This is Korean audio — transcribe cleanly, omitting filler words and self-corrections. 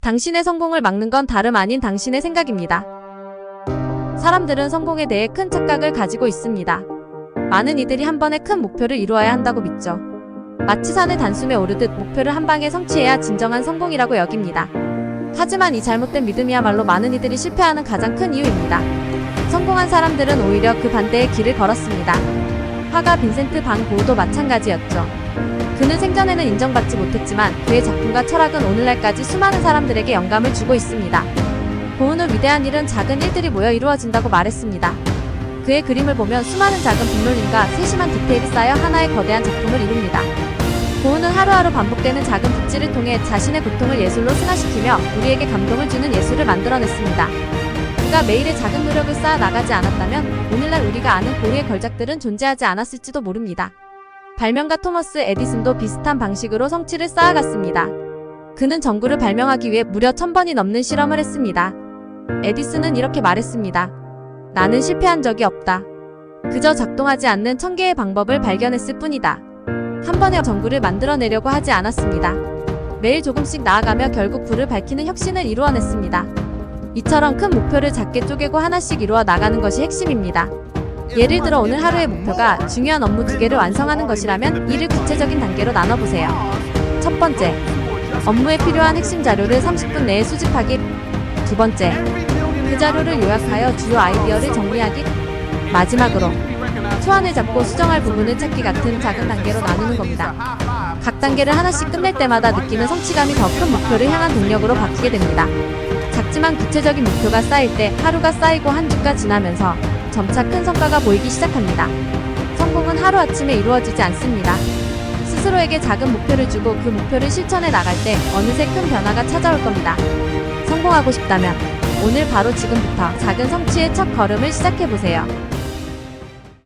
당신의 성공을 막는 건 다름 아닌 당신의 생각입니다. 사람들은 성공에 대해 큰 착각을 가지고 있습니다. 많은 이들이 한 번에 큰 목표를 이루어야 한다고 믿죠. 마치 산을 단숨에 오르듯 목표를 한 방에 성취해야 진정한 성공이라고 여깁니다. 하지만 이 잘못된 믿음이야말로 많은 이들이 실패하는 가장 큰 이유입니다. 성공한 사람들은 오히려 그 반대의 길을 걸었습니다. 화가 빈센트 반 고흐도 마찬가지였죠. 그는 생전에는 인정받지 못했지만 그의 작품과 철학은 오늘날까지 수많은 사람들에게 영감을 주고 있습니다. 고흐는 위대한 일은 작은 일들이 모여 이루어진다고 말했습니다. 그의 그림을 보면 수많은 작은 빗물림과 세심한 디테일이 쌓여 하나의 거대한 작품을 이룹니다. 고흐는 하루하루 반복되는 작은 붓질을 통해 자신의 고통을 예술로 승화시키며 우리에게 감동을 주는 예술을 만들어냈습니다. 그가 매일의 작은 노력을 쌓아 나가지 않았다면 오늘날 우리가 아는 고흐의 걸작들은 존재하지 않았을지도 모릅니다. 발명가 토머스 에디슨도 비슷한 방식으로 성취를 쌓아갔습니다. 그는 전구를 발명하기 위해 무려 1000번이 넘는 실험을 했습니다. 에디슨은 이렇게 말했습니다. 나는 실패한 적이 없다. 그저 작동하지 않는 1000개의 방법을 발견했을 뿐이다. 한 번에 전구를 만들어내려고 하지 않았습니다. 매일 조금씩 나아가며 결국 불을 밝히는 혁신을 이루어냈습니다. 이처럼 큰 목표를 작게 쪼개고 하나씩 이루어 나가는 것이 핵심입니다. 예를 들어 오늘 하루의 목표가 중요한 업무 2개를 완성하는 것이라면 이를 구체적인 단계로 나눠보세요. 첫 번째, 업무에 필요한 핵심 자료를 30분 내에 수집하기. 두 번째, 그 자료를 요약하여 주요 아이디어를 정리하기. 마지막으로, 초안을 잡고 수정할 부분을 찾기 같은 작은 단계로 나누는 겁니다. 각 단계를 하나씩 끝낼 때마다 느끼는 성취감이 더 큰 목표를 향한 동력으로 바뀌게 됩니다. 작지만 구체적인 목표가 쌓일 때 하루가 쌓이고 한 주가 지나면서 점차 큰 성과가 보이기 시작합니다. 성공은 하루아침에 이루어지지 않습니다. 스스로에게 작은 목표를 주고 그 목표를 실천해 나갈 때 어느새 큰 변화가 찾아올 겁니다. 성공하고 싶다면 오늘 바로 지금부터 작은 성취의 첫 걸음을 시작해보세요.